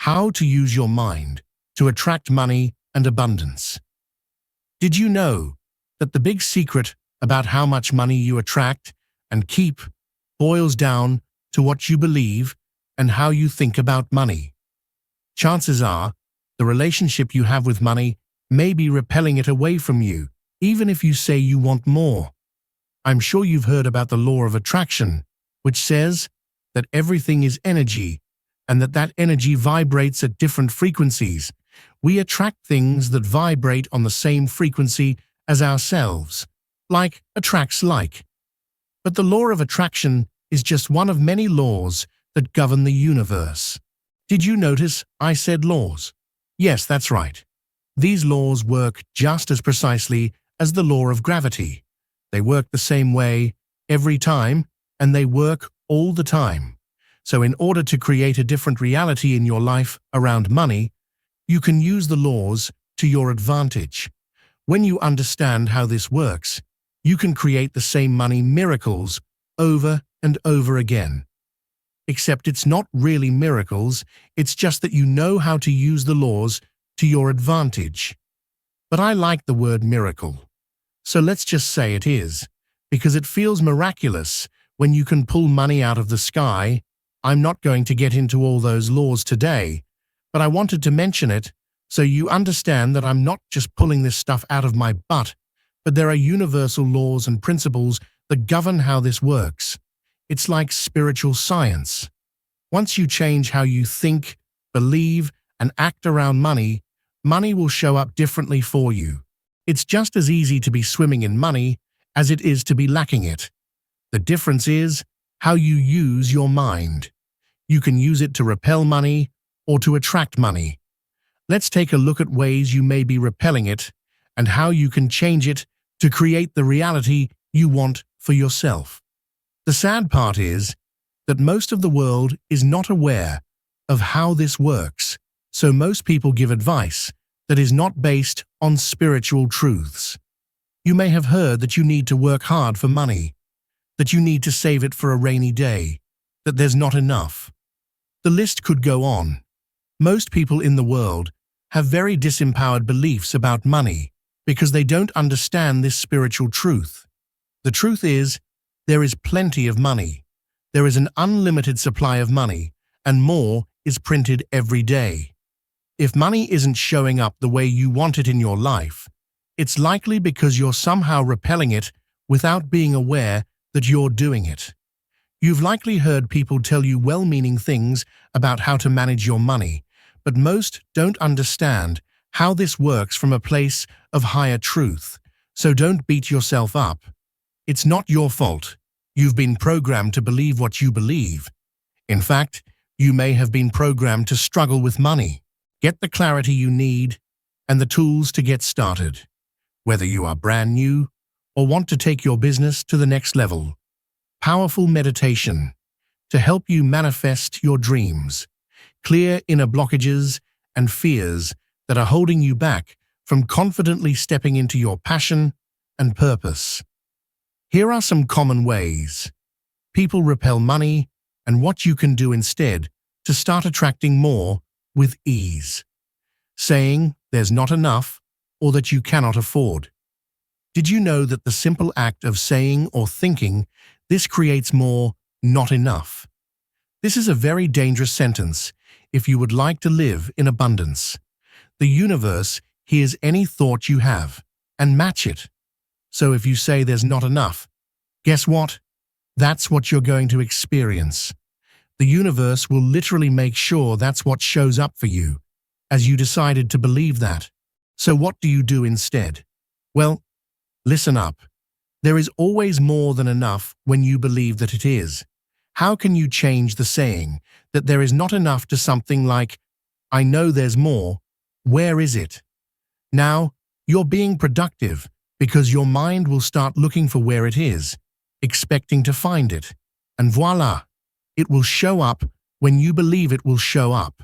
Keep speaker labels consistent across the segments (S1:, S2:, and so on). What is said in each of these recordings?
S1: how to use your mind to attract money and abundance. Did you know that the big secret about how much money you attract and keep boils down to what you believe and how you think about money? Chances are, the relationship you have with money may be repelling it away from you, even if you say you want more. I'm sure you've heard about the law of attraction, which says that everything is energy and that energy vibrates at different frequencies. We attract things that vibrate on the same frequency as ourselves. Like attracts like. But the law of attraction is just one of many laws that govern the universe. Did you notice I said laws? Yes, that's right. These laws work just as precisely as the law of gravity. They work the same way every time, and they work all the time. So in order to create a different reality in your life around money, you can use the laws to your advantage. When you understand how this works, you can create the same money miracles over and over again. Except it's not really miracles, it's just that you know how to use the laws to your advantage. But I like the word miracle. So let's just say it is, because it feels miraculous when you can pull money out of the sky. I'm not going to get into all those laws today, but I wanted to mention it so you understand that I'm not just pulling this stuff out of my butt, but there are universal laws and principles that govern how this works. It's like spiritual science. Once you change how you think, believe, and act around money, money will show up differently for you. It's just as easy to be swimming in money as it is to be lacking it. The difference is how you use your mind. You can use it to repel money or to attract money. Let's take a look at ways you may be repelling it and how you can change it to create the reality you want for yourself. The sad part is that most of the world is not aware of how this works, so most people give advice that is not based on spiritual truths. You may have heard that you need to work hard for money, that you need to save it for a rainy day, that there's not enough. The list could go on. Most people in the world have very disempowered beliefs about money because they don't understand this spiritual truth. The truth is, there is plenty of money. There is an unlimited supply of money, and more is printed every day. If money isn't showing up the way you want it in your life, it's likely because you're somehow repelling it without being aware that you're doing it. You've likely heard people tell you well-meaning things about how to manage your money, but most don't understand how this works from a place of higher truth. So don't beat yourself up. It's not your fault. You've been programmed to believe what you believe. In fact, you may have been programmed to struggle with money. Get the clarity you need and the tools to get started. Whether you are brand new or want to take your business to the next level. Powerful meditation to help you manifest your dreams. Clear inner blockages and fears that are holding you back from confidently stepping into your passion and purpose. Here are some common ways people repel money and what you can do instead to start attracting more with ease. Saying there's not enough or that you cannot afford. Did you know that the simple act of saying or thinking this creates more not enough? This is a very dangerous sentence if you would like to live in abundance. The universe hears any thought you have and match it. So if you say there's not enough, guess what? That's what you're going to experience. The universe will literally make sure that's what shows up for you, as you decided to believe that. So what do you do instead? Well, listen up. There is always more than enough when you believe that it is. How can you change the saying that there is not enough to something like, I know there's more, where is it? Now, you're being productive because your mind will start looking for where it is, expecting to find it. And voila, it will show up when you believe it will show up.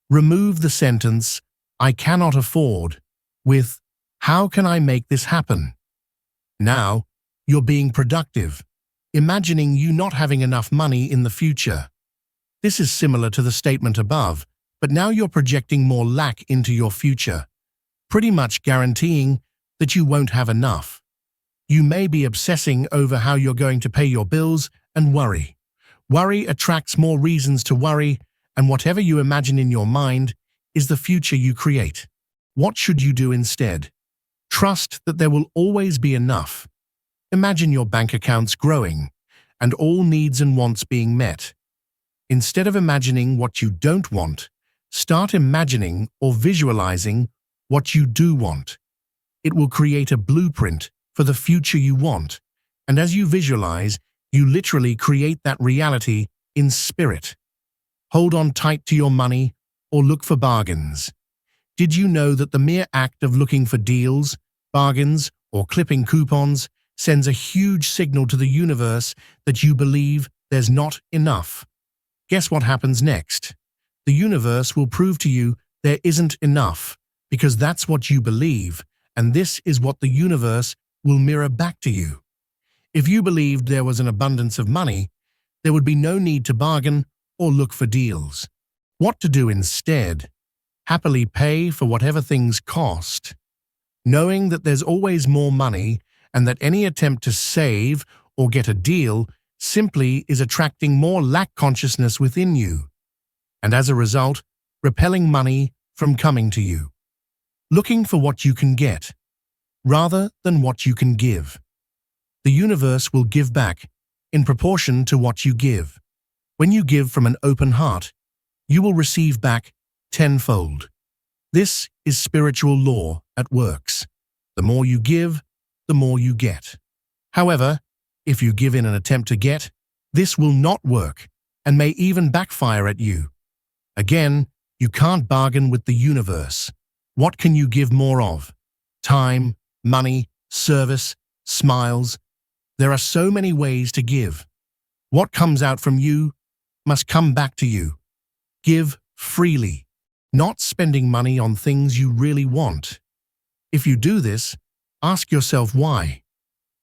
S1: Remove the sentence, I cannot afford, with, how can I make this happen? Now, you're being productive, imagining you not having enough money in the future. This is similar to the statement above, But now you're projecting more lack into your future, pretty much guaranteeing that you won't have enough. You may be obsessing over how you're going to pay your bills and worry. Worry attracts more reasons to worry, and whatever you imagine in your mind is the future you create. What should you do instead? Trust that there will always be enough. Imagine your bank accounts growing and all needs and wants being met. Instead of imagining what you don't want, start imagining or visualizing what you do want. It will create a blueprint for the future you want, and as you visualize, you literally create that reality in spirit. Hold on tight to your money or look for bargains. Did you know that the mere act of looking for deals, bargains, or clipping coupons sends a huge signal to the universe that you believe there's not enough? Guess what happens next? The universe will prove to you there isn't enough, because that's what you believe, and this is what the universe will mirror back to you. If you believed there was an abundance of money, there would be no need to bargain or look for deals. What to do instead? Happily pay for whatever things cost, knowing that there's always more money and that any attempt to save or get a deal simply is attracting more lack consciousness within you, and as a result, repelling money from coming to you. Looking for what you can get, rather than what you can give. The universe will give back in proportion to what you give. When you give from an open heart, you will receive back tenfold. This is spiritual law at works. The more you give, the more you get. However, if you give in an attempt to get, this will not work and may even backfire at you. Again, you can't bargain with the universe. What can you give more of? Time, money, service, smiles. There are so many ways to give. What comes out from you must come back to you. Give freely, not spending money on things you really want. If you do this, ask yourself why.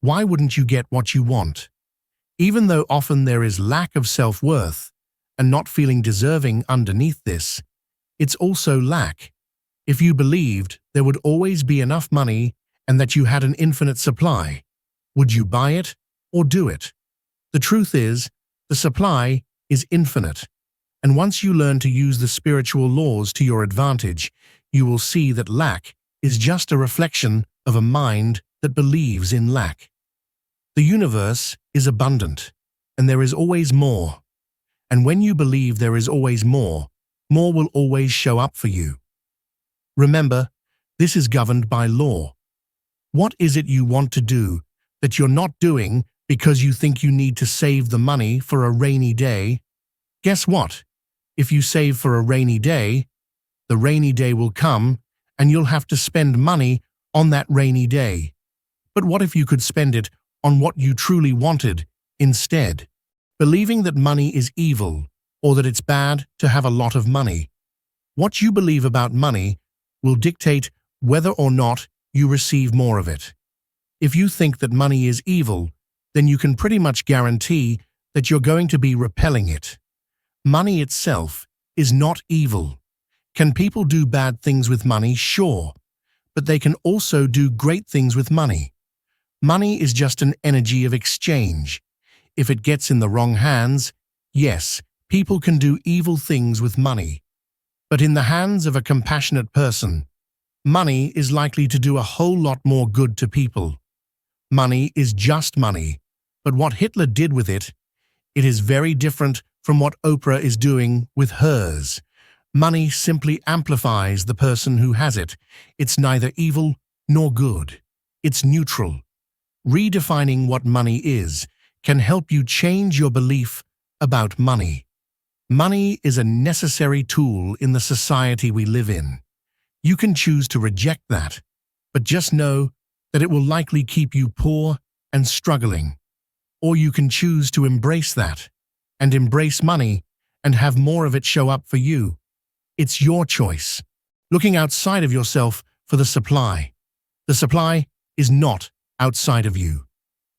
S1: Why wouldn't you get what you want? Even though often there is lack of self-worth and not feeling deserving underneath this, it's also lack. If you believed there would always be enough money and that you had an infinite supply, would you buy it or do it? The truth is, the supply is infinite, and once you learn to use the spiritual laws to your advantage, you will see that lack is just a reflection of a mind that believes in lack. The universe is abundant, and there is always more. And when you believe there is always more will always show up for you. Remember, this is governed by law. What is it you want to do that you're not doing because you think you need to save the money for a rainy day? Guess what? If you save for a rainy day, the rainy day will come and you'll have to spend money on that rainy day. But what if you could spend it on what you truly wanted instead? Believing that money is evil or that it's bad to have a lot of money. What you believe about money will dictate whether or not you receive more of it. If you think that money is evil, then you can pretty much guarantee that you're going to be repelling it. Money itself is not evil. Can people do bad things with money? Sure, but they can also do great things with money. Money is just an energy of exchange. If it gets in the wrong hands, yes, people can do evil things with money. But in the hands of a compassionate person, money is likely to do a whole lot more good to people. Money is just money, but what Hitler did with it, it is very different from what Oprah is doing with hers. Money simply amplifies the person who has it. It's neither evil nor good. It's neutral. Redefining what money is can help you change your belief about money. Money is a necessary tool in the society we live in. You can choose to reject that, but just know that it will likely keep you poor and struggling. Or you can choose to embrace that and embrace money and have more of it show up for you. It's your choice. Looking outside of yourself for the supply. The supply is not outside of you.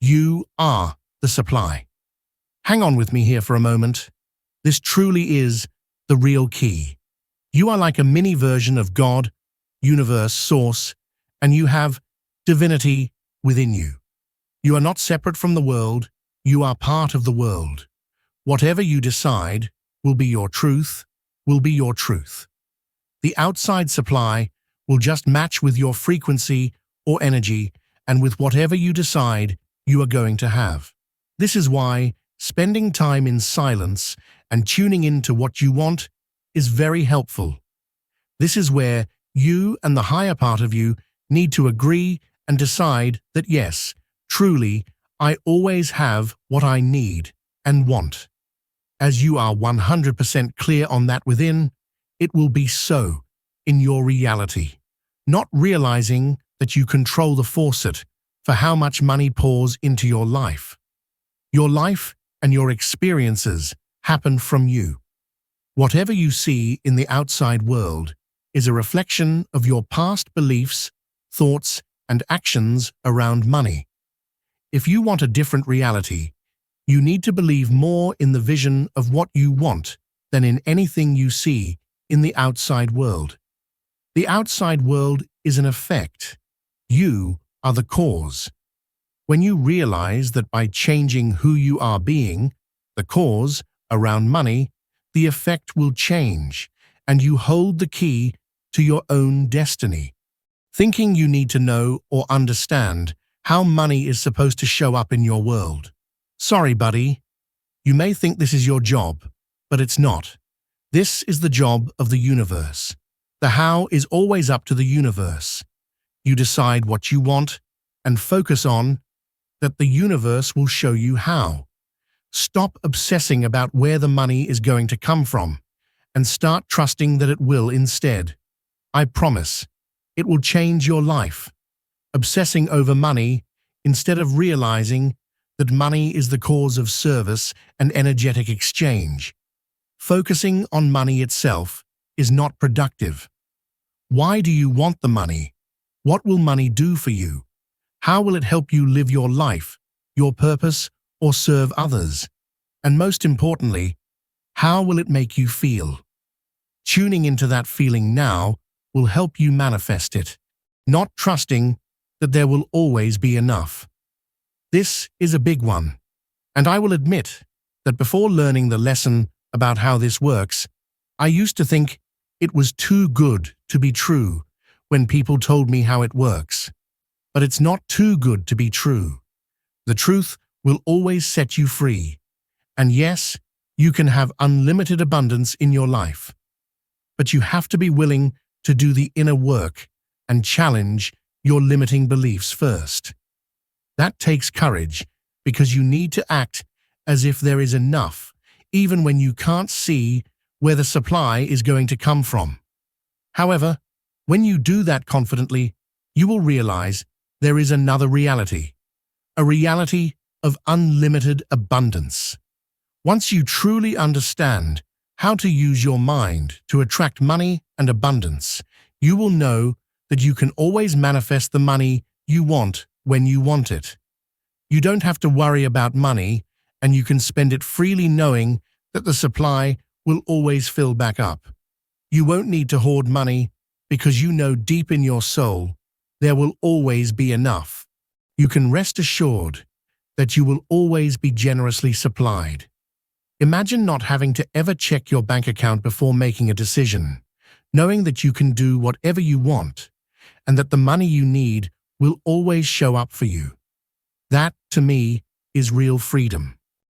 S1: You are the supply. Hang on with me here for a moment. This truly is the real key. You are like a mini version of God, universe, source, and you have divinity within you. You are not separate from the world, you are part of the world. Whatever you decide will be your truth, will be your truth. The outside supply will just match with your frequency or energy and with whatever you decide you are going to have. This is why spending time in silence and tuning into what you want is very helpful. This is where you and the higher part of you need to agree and decide that yes, truly, I always have what I need and want. As you are 100% clear on that within, it will be so in your reality, not realizing that you control the faucet for how much money pours into your life. Your life and your experiences happen from you. Whatever you see in the outside world is a reflection of your past beliefs, thoughts, and actions around money. If you want a different reality, you need to believe more in the vision of what you want than in anything you see in the outside world. The outside world is an effect. You are the cause. When you realize that by changing who you are being, the cause, around money, the effect will change, and you hold the key to your own destiny. Thinking you need to know or understand how money is supposed to show up in your world. Sorry, buddy. You may think this is your job, but it's not. This is the job of the universe. The how is always up to the universe. You decide what you want and focus on that the universe will show you how. Stop obsessing about where the money is going to come from and start trusting that it will instead. I promise, it will change your life. Obsessing over money instead of realizing that money is the cause of service and energetic exchange. Focusing on money itself is not productive. Why do you want the money? What will money do for you? How will it help you live your life, your purpose, or serve others? And most importantly, how will it make you feel? Tuning into that feeling now will help you manifest it, not trusting that there will always be enough. This is a big one, and I will admit that before learning the lesson about how this works, I used to think it was too good to be true when people told me how it works. But it's not too good to be true. The truth will always set you free. And yes, you can have unlimited abundance in your life. But you have to be willing to do the inner work and challenge your limiting beliefs first. That takes courage because you need to act as if there is enough, even when you can't see where the supply is going to come from. However, when you do that confidently, you will realize there is another reality, a reality of unlimited abundance. Once you truly understand how to use your mind to attract money and abundance, you will know that you can always manifest the money you want when you want it. You don't have to worry about money, and you can spend it freely knowing that the supply will always fill back up. You won't need to hoard money because you know deep in your soul there will always be enough. You can rest assured that you will always be generously supplied. Imagine not having to ever check your bank account before making a decision, knowing that you can do whatever you want and that the money you need will always show up for you. That, to me, is real freedom.